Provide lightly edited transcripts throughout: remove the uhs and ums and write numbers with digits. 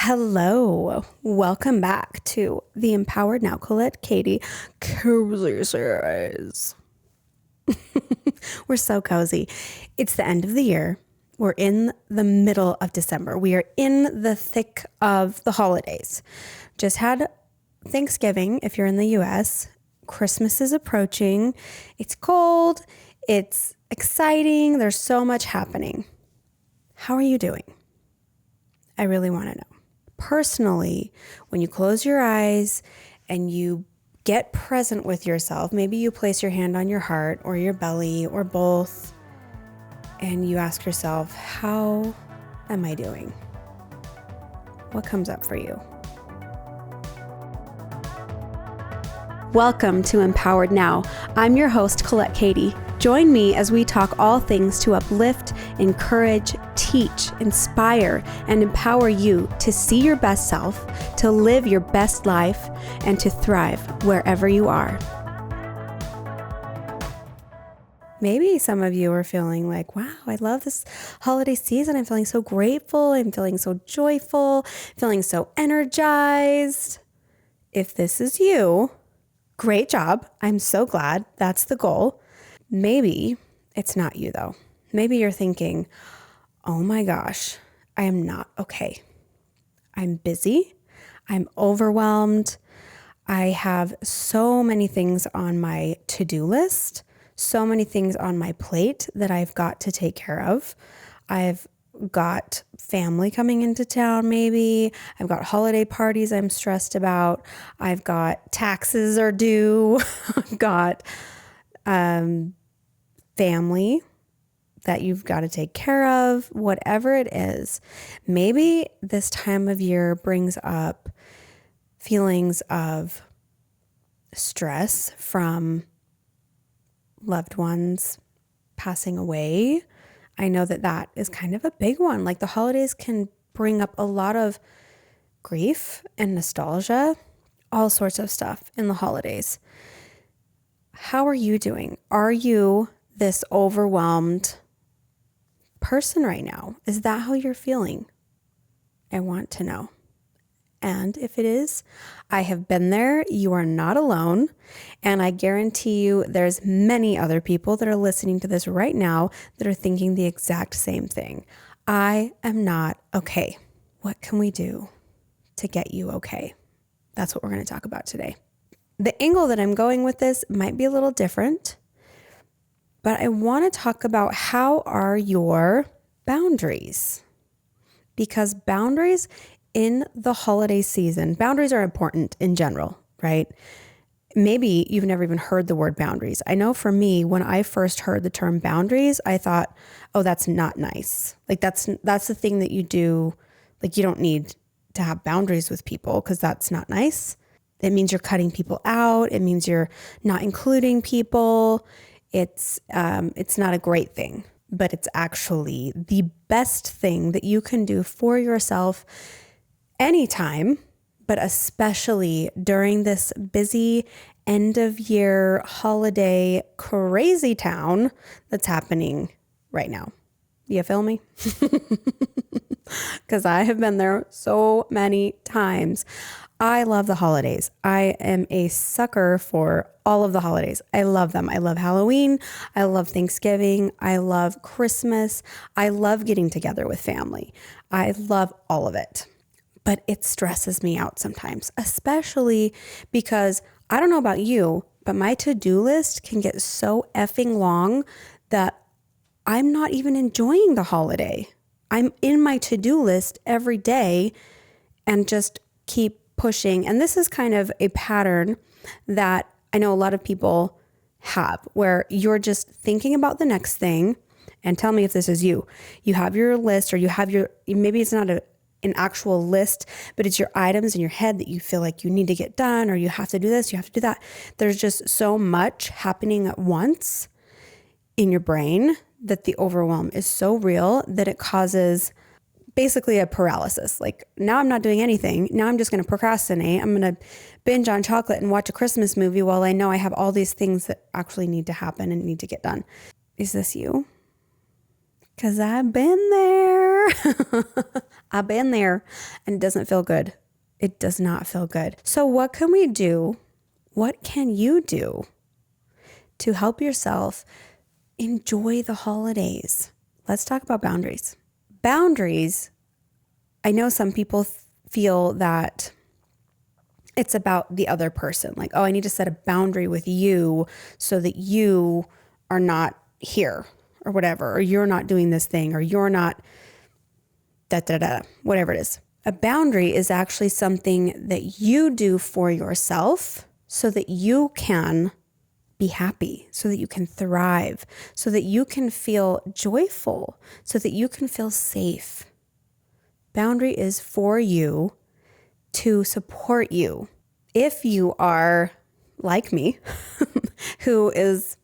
Hello, welcome back to the Empowered Now Colette Kati Cozy Series. We're so cozy. It's the end of the year. We're in the middle of December. We are in the thick of the holidays. Just had Thanksgiving if you're in the US. Christmas is approaching. It's cold. It's exciting. There's so much happening. How are you doing? I really want to know. Personally, when you close your eyes and you get present with yourself, maybe you place your hand on your heart or your belly or both, and you ask yourself, how am I doing? What comes up for you? Welcome to Empowered Now. I'm your host, Colette Kati. Join me as we talk all things to uplift, encourage, teach, inspire, and empower you to see your best self, to live your best life, and to thrive wherever you are. Maybe some of you are feeling like, wow, I love this holiday season. I'm feeling so grateful. I'm feeling so joyful, feeling so energized. If this is you, great job. I'm so glad. That's the goal. Maybe it's not you though. Maybe you're thinking, oh my gosh, I am not okay. I'm busy. I'm overwhelmed. I have so many things on my to-do list, so many things on my plate that I've got to take care of. I've got family coming into town maybe. I've got holiday parties I'm stressed about. I've got taxes are due. I've got family that you've got to take care of, whatever it is. Maybe this time of year brings up feelings of stress from loved ones passing away. I know that is kind of a big one. Like the holidays can bring up a lot of grief and nostalgia, all sorts of stuff in the holidays. How are you doing? Are you this overwhelmed person right now? Is that how you're feeling? I want to know. And if it is, I have been there. You are not alone. And I guarantee you there's many other people that are listening to this right now that are thinking the exact same thing. I am not okay. What can we do to get you okay? That's what we're going to talk about today. The angle that I'm going with this might be a little different, but I want to talk about how are your boundaries? Because boundaries in the holiday season, boundaries are important in general, right? Maybe you've never even heard the word boundaries. I know for me, when I first heard the term boundaries, I thought, oh, that's not nice. Like that's the thing that you do. Like you don't need to have boundaries with people because that's not nice. It means you're cutting people out. It means you're not including people. It's not a great thing, but it's actually the best thing that you can do for yourself anytime, but especially during this busy end of year holiday crazy town that's happening right now. You feel me? Because I have been there so many times. I love the holidays. I am a sucker for all of the holidays. I love them. I love Halloween. I love Thanksgiving. I love Christmas. I love getting together with family. I love all of it. But it stresses me out sometimes, especially because I don't know about you, but my to-do list can get so effing long that I'm not even enjoying the holiday. I'm in my to-do list every day and just keep pushing. And this is kind of a pattern that I know a lot of people have where you're just thinking about the next thing. And tell me if this is you. You have your list or you have maybe it's not an actual list, but it's your items in your head that you feel like you need to get done or you have to do this, you have to do that. There's just so much happening at once in your brain that the overwhelm is so real that it causes basically a paralysis. Like now I'm not doing anything. Now I'm just going to procrastinate. I'm going to binge on chocolate and watch a Christmas movie while I know I have all these things that actually need to happen and need to get done. Is this you? Because I've been there. I've been there, and it doesn't feel good. It does not feel good. So what can we do? What can you do to help yourself enjoy the holidays? Let's talk about boundaries. Boundaries, I know some people feel that it's about the other person. Like, oh, I need to set a boundary with you so that you are not here or whatever, or you're not doing this thing, or you're not whatever it is. A boundary is actually something that you do for yourself so that you can be happy, so that you can thrive, so that you can feel joyful, so that you can feel safe. Boundary is for you to support you. If you are like me, who is,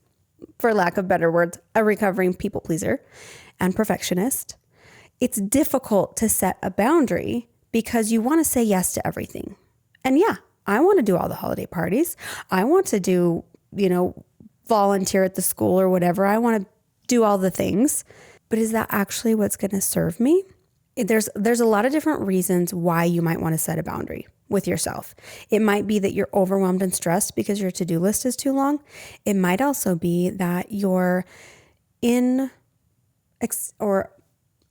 for lack of better words, a recovering people pleaser and perfectionist, it's difficult to set a boundary because you want to say yes to everything. And yeah, I want to do all the holiday parties. I want to do, volunteer at the school or whatever. I want to do all the things. But is that actually what's going to serve me? There's a lot of different reasons why you might want to set a boundary with yourself. It might be that you're overwhelmed and stressed because your to-do list is too long. It might also be that you're in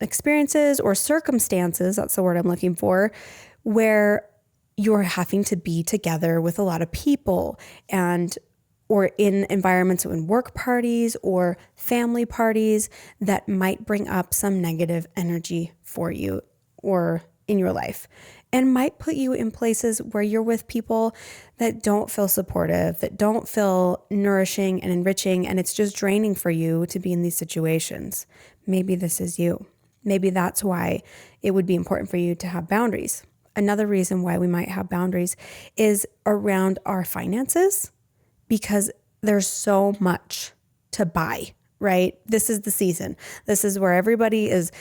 experiences or circumstances, that's the word I'm looking for, where you're having to be together with a lot of people or in environments in work parties or family parties that might bring up some negative energy for you or in your life, and might put you in places where you're with people that don't feel supportive, that don't feel nourishing and enriching, and it's just draining for you to be in these situations. Maybe this is you. Maybe that's why it would be important for you to have boundaries. Another reason why we might have boundaries is around our finances, because there's so much to buy, right? This is the season. This is where everybody is,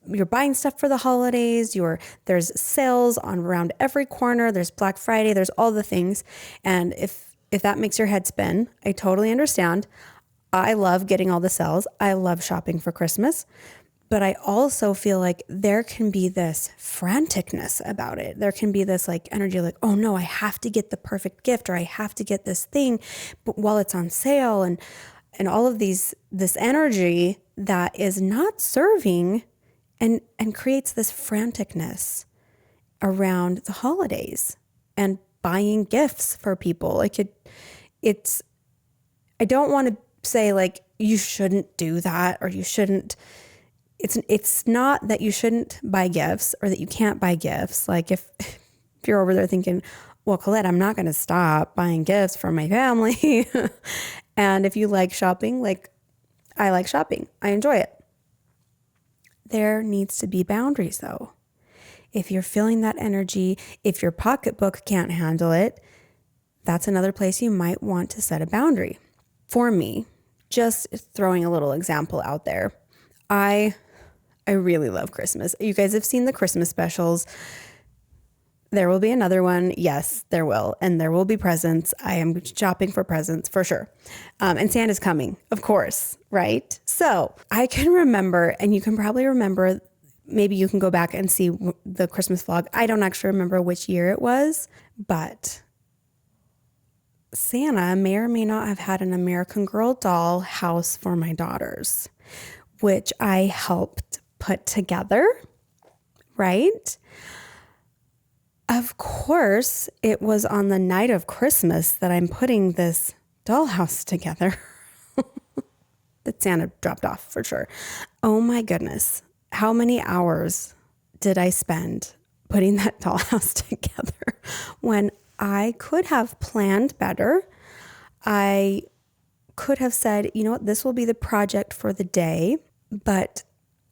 you're buying stuff for the holidays. There's sales on around every corner. There's Black Friday. There's all the things. And if that makes your head spin, I totally understand. I love getting all the sales. I love shopping for Christmas. But I also feel like there can be this franticness about it. There can be this like energy like, oh no, I have to get the perfect gift, or I have to get this thing but while it's on sale, and all of this energy that is not serving and creates this franticness around the holidays and buying gifts for people. Like I don't want to say like you shouldn't do that, or you shouldn't. It's not that you shouldn't buy gifts or that you can't buy gifts. Like if you're over there thinking, well, Colette, I'm not going to stop buying gifts for my family. And if you like shopping, like I like shopping, I enjoy it. There needs to be boundaries though. If you're feeling that energy, if your pocketbook can't handle it, that's another place you might want to set a boundary. For me, just throwing a little example out there, I really love Christmas. You guys have seen the Christmas specials. There will be another one. Yes, there will. And there will be presents. I am shopping for presents for sure. And Santa's coming, of course, right? So I can remember, and you can probably remember, maybe you can go back and see the Christmas vlog. I don't actually remember which year it was, but Santa may or may not have had an American Girl doll house for my daughters, which I helped put together, right? Of course, it was on the night of Christmas that I'm putting this dollhouse together that Santa dropped off for sure. Oh my goodness. How many hours did I spend putting that dollhouse together when I could have planned better? I could have said, you know what, this will be the project for the day, but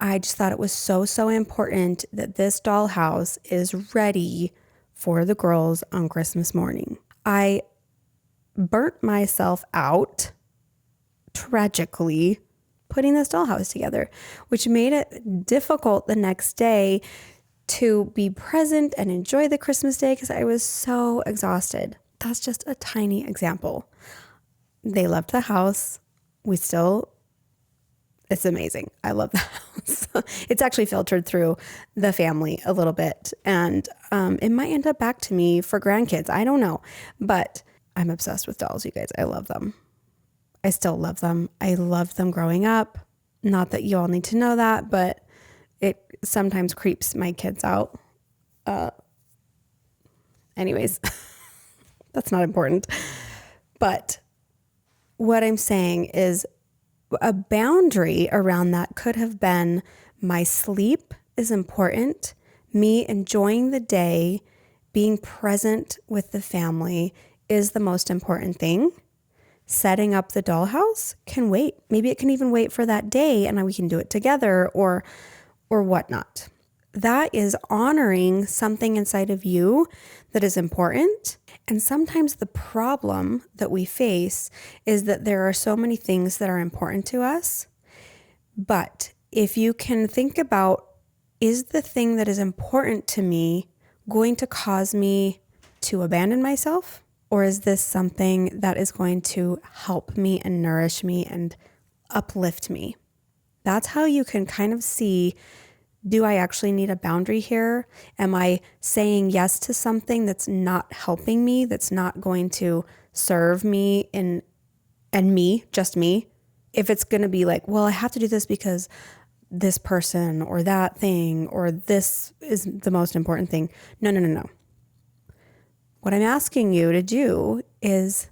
I just thought it was so important that this dollhouse is ready for the girls on Christmas morning. I burnt myself out tragically putting this dollhouse together, which made it difficult the next day to be present and enjoy the Christmas day because I was so exhausted. That's just a tiny example. They left the house. We still It's amazing. I love the house. It's actually filtered through the family a little bit. And it might end up back to me for grandkids. I don't know. But I'm obsessed with dolls, you guys. I love them. I still love them. I loved them growing up. Not that you all need to know that, but it sometimes creeps my kids out. Anyways, that's not important. But what I'm saying is a boundary around that could have been my sleep is important. Me enjoying the day, being present with the family is the most important thing. Setting up the dollhouse can wait. Maybe it can even wait for that day and we can do it together or whatnot. That is honoring something inside of you that is important. And sometimes the problem that we face is that there are so many things that are important to us. But if you can think about, is the thing that is important to me going to cause me to abandon myself? Or is this something that is going to help me and nourish me and uplift me? That's how you can kind of see, do I actually need a boundary here? Am I saying yes to something that's not helping me, that's not going to serve me and me, just me? If it's going to be like, well, I have to do this because this person or that thing or this is the most important thing. No. What I'm asking you to do is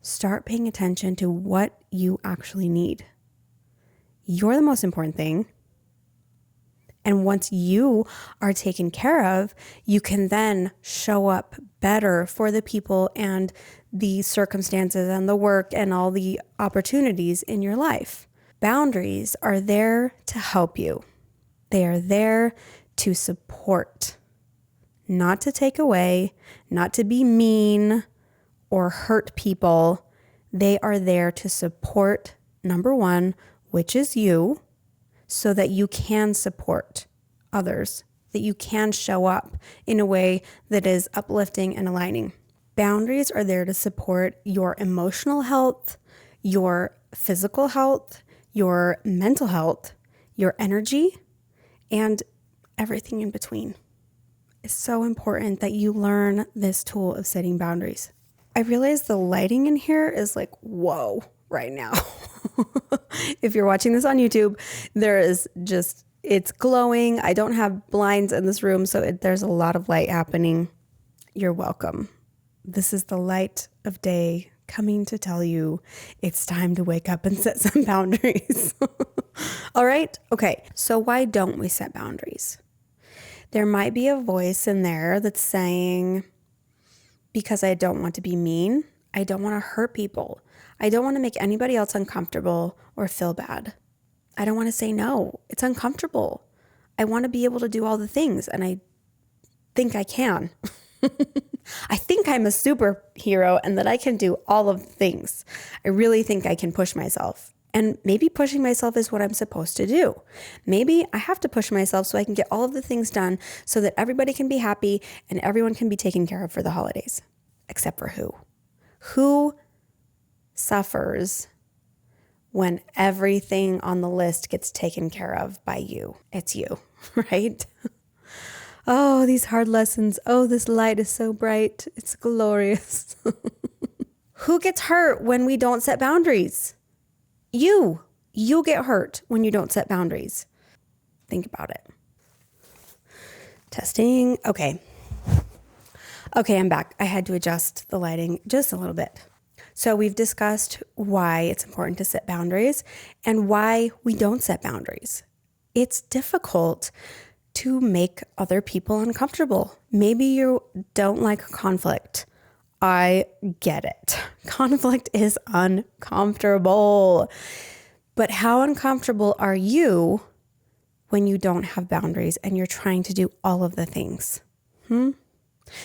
start paying attention to what you actually need. You're the most important thing. And once you are taken care of, you can then show up better for the people and the circumstances and the work and all the opportunities in your life. Boundaries are there to help you. They are there to support, not to take away, not to be mean or hurt people. They are there to support, number one, which is you, so that you can support others, that you can show up in a way that is uplifting and aligning. Boundaries are there to support your emotional health, your physical health, your mental health, your energy, and everything in between. It's so important that you learn this tool of setting boundaries. I realize the lighting in here is like, whoa, right now. If you're watching this on YouTube, it's glowing. I don't have blinds in this room, so there's a lot of light happening. You're welcome. This is the light of day coming to tell you it's time to wake up and set some boundaries. All right? Okay. So why don't we set boundaries? There might be a voice in there that's saying, because I don't want to be mean, I don't want to hurt people, I don't want to make anybody else uncomfortable or feel bad. I don't want to say no. It's uncomfortable. I want to be able to do all the things, and I think I can. I think I'm a superhero and that I can do all of the things. I really think I can push myself. And maybe pushing myself is what I'm supposed to do. Maybe I have to push myself so I can get all of the things done so that everybody can be happy and everyone can be taken care of for the holidays. Except for who? Who suffers when everything on the list gets taken care of by you? It's you, right? Oh, these hard lessons. Oh, this light is so bright. It's glorious. Who gets hurt when we don't set boundaries? You get hurt when you don't set boundaries. Think about it. Testing. Okay, I'm back. I had to adjust the lighting just a little bit. So we've discussed why it's important to set boundaries and why we don't set boundaries. It's difficult to make other people uncomfortable. Maybe you don't like conflict. I get it. Conflict is uncomfortable. But how uncomfortable are you when you don't have boundaries and you're trying to do all of the things?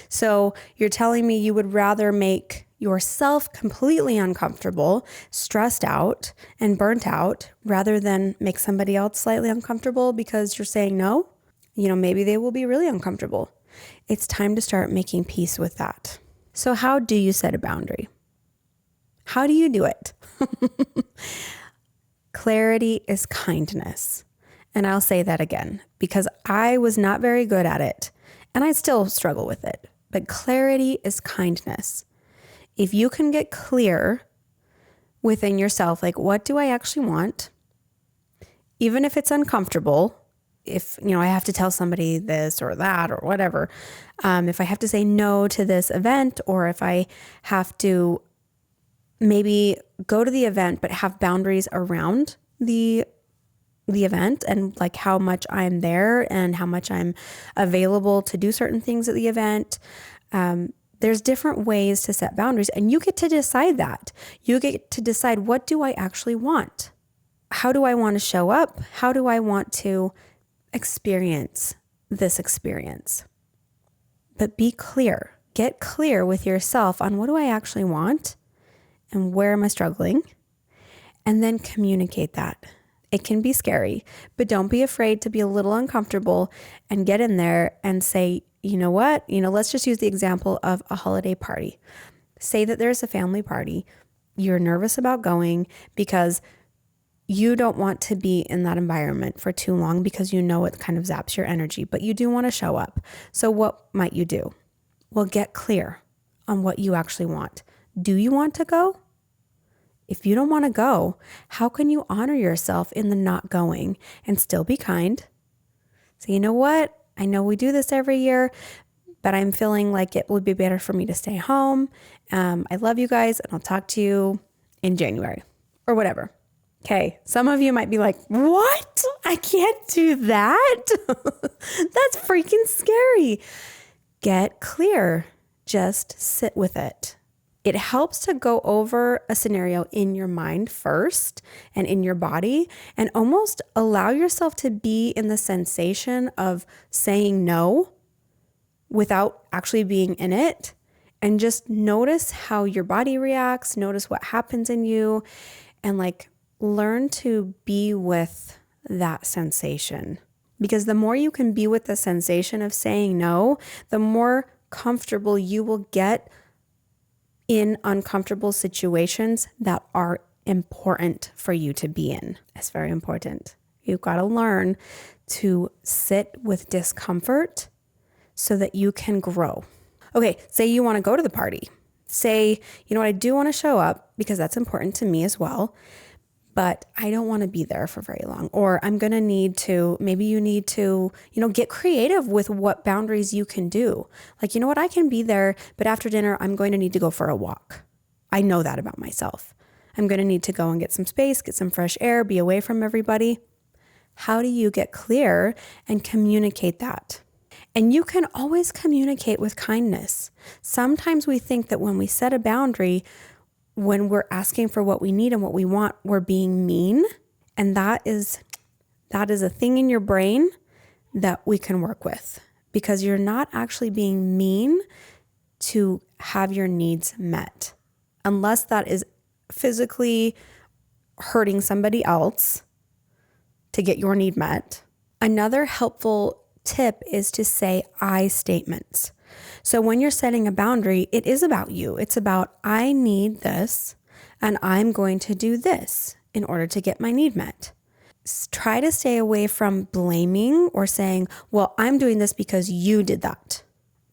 So you're telling me you would rather make yourself completely uncomfortable, stressed out, and burnt out rather than make somebody else slightly uncomfortable because you're saying no? Maybe they will be really uncomfortable. It's time to start making peace with that. So how do you set a boundary? How do you do it? Clarity is kindness. And I'll say that again because I was not very good at it and I still struggle with it. But clarity is kindness. If you can get clear within yourself, like, what do I actually want? Even if it's uncomfortable, if, I have to tell somebody this or that or whatever, if I have to say no to this event, or if I have to maybe go to the event but have boundaries around the event and like how much I'm there and how much I'm available to do certain things at the event. There's different ways to set boundaries, and you get to decide that. You get to decide, what do I actually want? How do I want to show up? How do I want to experience this experience? But be clear. Get clear with yourself on, what do I actually want and where am I struggling? And then communicate that. It can be scary, but don't be afraid to be a little uncomfortable and get in there and say, you know what? Let's just use the example of a holiday party. Say that there's a family party. You're nervous about going because you don't want to be in that environment for too long because it kind of zaps your energy, but you do want to show up. So what might you do? Well, get clear on what you actually want. Do you want to go? If you don't want to go, how can you honor yourself in the not going and still be kind? So you know what? I know we do this every year, but I'm feeling like it would be better for me to stay home. I love you guys, and I'll talk to you in January or whatever. Okay, some of you might be like, what? I can't do that? That's freaking scary. Get clear. Just sit with it. It helps to go over a scenario in your mind first and in your body, and almost allow yourself to be in the sensation of saying no without actually being in it. And just notice how your body reacts, notice what happens in you, and learn to be with that sensation. Because the more you can be with the sensation of saying no, the more comfortable you will get in uncomfortable situations that are important for you to be in. It's very important. You've got to learn to sit with discomfort so that you can grow. Okay, say you want to go to the party. Say, I do want to show up because that's important to me as well, but I don't want to be there for very long. Or I'm going to need to, maybe you need to, get creative with what boundaries you can do. I can be there, but after dinner, I'm going to need to go for a walk. I know that about myself. I'm going to need to go and get some space, get some fresh air, be away from everybody. How do you get clear and communicate that? And you can always communicate with kindness. Sometimes we think that when we set a boundary, when we're asking for what we need and what we want, we're being mean. And that is a thing in your brain that we can work with, because you're not actually being mean to have your needs met, unless that is physically hurting somebody else to get your need met. Another helpful tip is to say I statements. So when you're setting a boundary, it is about you. It's about, I need this and I'm going to do this in order to get my need met. Try to stay away from blaming or saying, well, I'm doing this because you did that,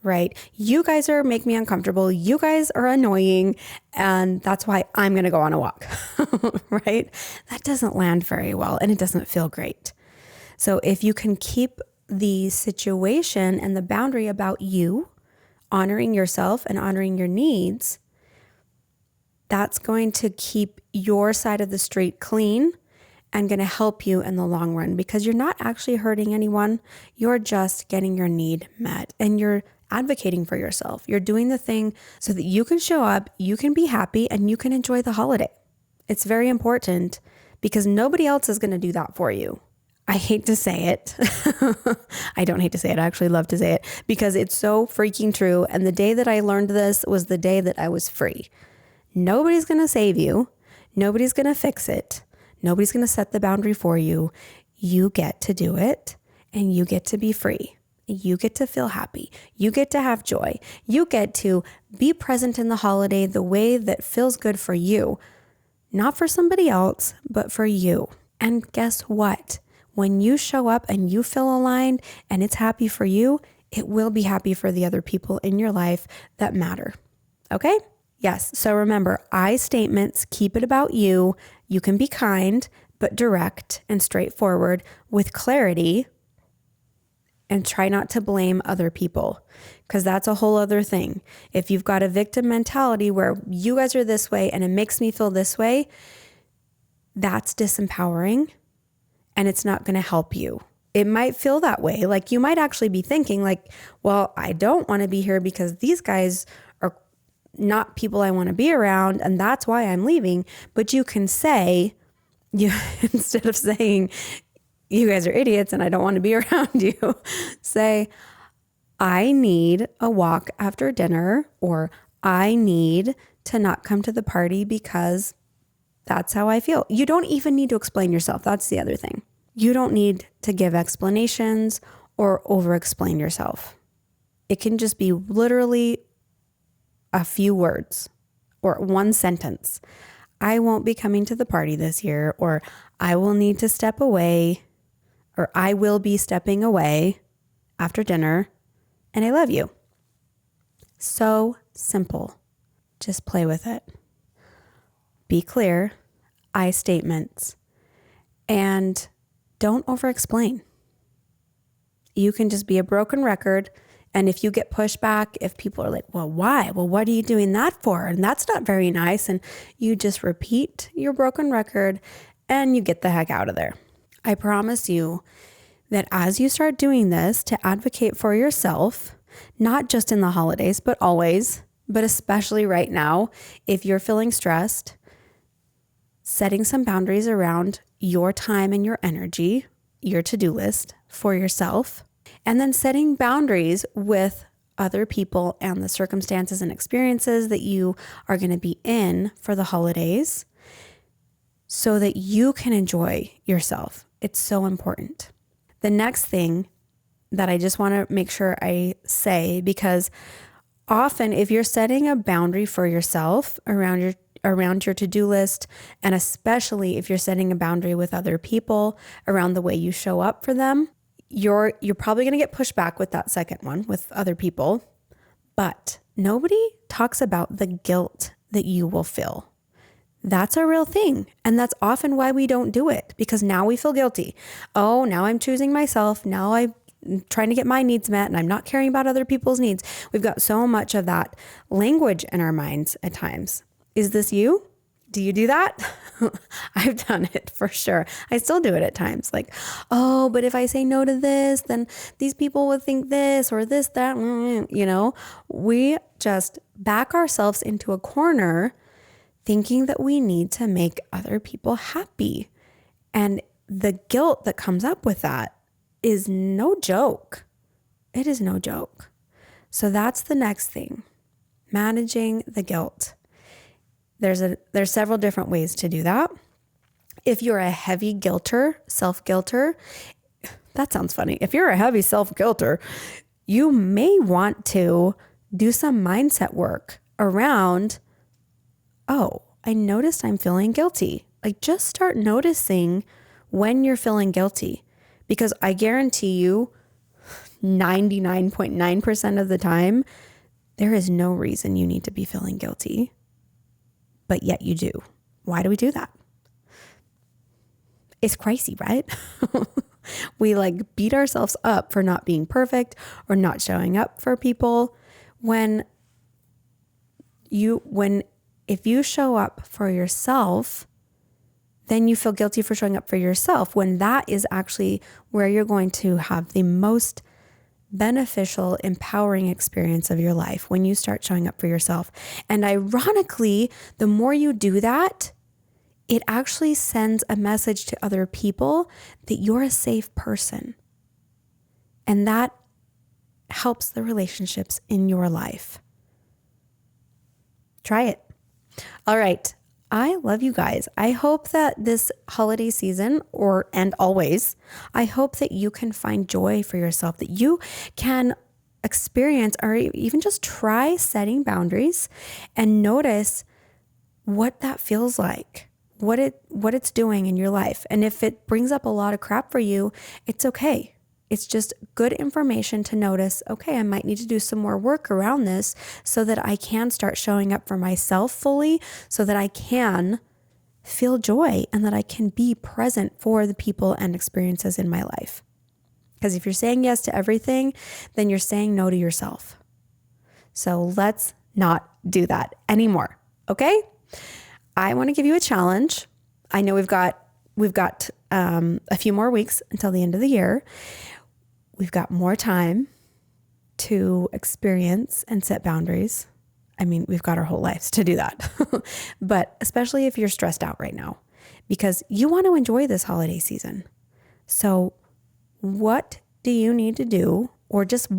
right? You guys make me uncomfortable. You guys are annoying. And that's why I'm going to go on a walk, right? That doesn't land very well and it doesn't feel great. So if you can keep the situation and the boundary about you, honoring yourself and honoring your needs, that's going to keep your side of the street clean and going to help you in the long run, because you're not actually hurting anyone. You're just getting your need met and you're advocating for yourself. You're doing the thing so that you can show up, you can be happy, and you can enjoy the holiday. It's very important because nobody else is going to do that for you. I hate to say it. I don't hate to say it. I actually love to say it because it's so freaking true. And the day that I learned this was the day that I was free. Nobody's going to save you. Nobody's going to fix it. Nobody's going to set the boundary for you. You get to do it and you get to be free. You get to feel happy. You get to have joy. You get to be present in the holiday the way that feels good for you. not for somebody else, but for you. And guess what? When you show up and you feel aligned and it's happy for you, it will be happy for the other people in your life that matter. Okay? Yes. So remember, I statements, keep it about you. You can be kind, but direct and straightforward with clarity, and try not to blame other people, because that's a whole other thing. If you've got a victim mentality where you guys are this way and it makes me feel this way, that's disempowering and it's not going to help you. It might feel that way. Like you might actually be thinking like, well, I don't want to be here because these guys are not people I want to be around and that's why I'm leaving. But you can say, instead of saying, you guys are idiots and I don't want to be around you, say, I need a walk after dinner, or I need to not come to the party because that's how I feel. You don't even need to explain yourself. That's the other thing. You don't need to give explanations or over-explain yourself. It can just be literally a few words or one sentence. I won't be coming to the party this year, or I will need to step away, or I will be stepping away after dinner, and I love you. So simple. Just play with it. Be clear, I statements, and don't over-explain. You can just be a broken record, and if you get pushback, if people are like, well, why? Well, what are you doing that for? And that's not very nice. And you just repeat your broken record and you get the heck out of there. I promise you that as you start doing this to advocate for yourself, not just in the holidays, but always, but especially right now, if you're feeling stressed, setting some boundaries around your time and your energy, your to-do list for yourself, and then setting boundaries with other people and the circumstances and experiences that you are going to be in for the holidays so that you can enjoy yourself. It's so important. The next thing that I just want to make sure I say, because often if you're setting a boundary for yourself around your to-do list, and especially if you're setting a boundary with other people around the way you show up for them, you're probably going to get pushed back with that second one with other people. But nobody talks about the guilt that you will feel. That's a real thing. And that's often why we don't do it, because now we feel guilty. Oh, now I'm choosing myself. Now I'm trying to get my needs met and I'm not caring about other people's needs. We've got so much of that language in our minds at times. Is this you? Do you do that? I've done it for sure. I still do it at times. Like, oh, but if I say no to this, then these people would think this or this, that, we just back ourselves into a corner thinking that we need to make other people happy. And the guilt that comes up with that is no joke. It is no joke. So that's the next thing, managing the guilt. There's several different ways to do that. If you're a heavy guilter, self-guilter, that sounds funny. If you're a heavy self-guilter, you may want to do some mindset work around, oh, I noticed I'm feeling guilty. Like just start noticing when you're feeling guilty, because I guarantee you 99.9% of the time, there is no reason you need to be feeling guilty. But yet you do. Why do we do that? It's crazy, right? We beat ourselves up for not being perfect or not showing up for people if you show up for yourself, then you feel guilty for showing up for yourself, when that is actually where you're going to have the most beneficial, empowering experience of your life, when you start showing up for yourself. And ironically, the more you do that, it actually sends a message to other people that you're a safe person. And that helps the relationships in your life. Try it. All right. I love you guys. I hope that this holiday season and always, I hope that you can find joy for yourself, that you can experience or even just try setting boundaries and notice what that feels like what it's doing in your life. And if it brings up a lot of crap for you, it's okay. It's just good information to notice, okay, I might need to do some more work around this so that I can start showing up for myself fully, so that I can feel joy and that I can be present for the people and experiences in my life. Because if you're saying yes to everything, then you're saying no to yourself. So let's not do that anymore, okay? I want to give you a challenge. I know we've got a few more weeks until the end of the year. We've got more time to experience and set boundaries. I mean, we've got our whole lives to do that. But especially if you're stressed out right now, because you want to enjoy this holiday season. So what do you need to do? Or just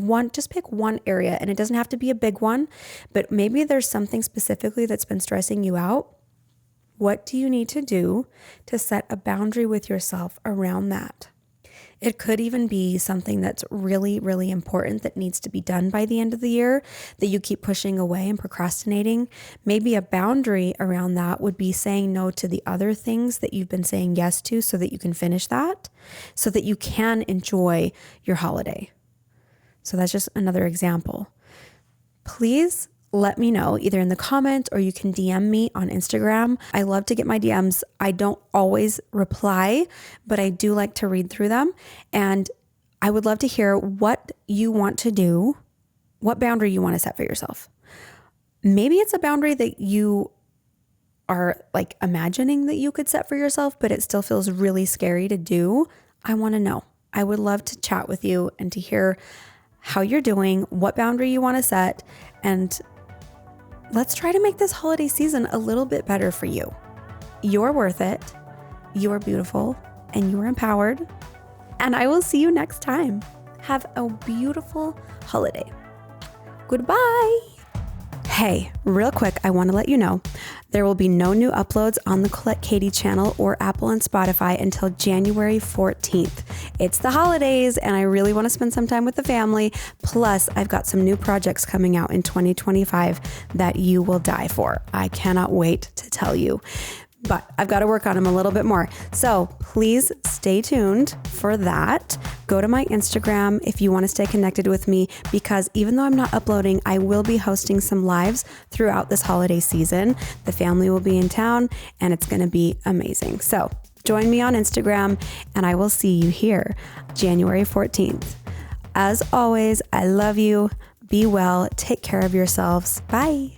pick one area, and it doesn't have to be a big one, but maybe there's something specifically that's been stressing you out. What do you need to do to set a boundary with yourself around that? It could even be something that's really, really important that needs to be done by the end of the year that you keep pushing away and procrastinating. Maybe a boundary around that would be saying no to the other things that you've been saying yes to so that you can finish that, so that you can enjoy your holiday. So that's just another example. Please let me know either in the comments or you can DM me on Instagram. I love to get my DMs. I don't always reply, but I do like to read through them. And I would love to hear what you want to do, what boundary you want to set for yourself. Maybe it's a boundary that you are like imagining that you could set for yourself, but it still feels really scary to do. I want to know. I would love to chat with you and to hear how you're doing, what boundary you want to set, and let's try to make this holiday season a little bit better for you. You're worth it. You are beautiful and you are empowered. And I will see you next time. Have a beautiful holiday. Goodbye. Hey, real quick, I want to let you know there will be no new uploads on the Colette Kati Channel or Apple and Spotify until January 14th. It's the holidays and I really want to spend some time with the family. Plus, I've got some new projects coming out in 2025 that you will die for. I cannot wait to tell you. But I've got to work on them a little bit more. So please stay tuned for that. Go to my Instagram if you want to stay connected with me, because even though I'm not uploading, I will be hosting some lives throughout this holiday season. The family will be in town and it's going to be amazing. So join me on Instagram and I will see you here January 14th. As always, I love you. Be well. Take care of yourselves. Bye.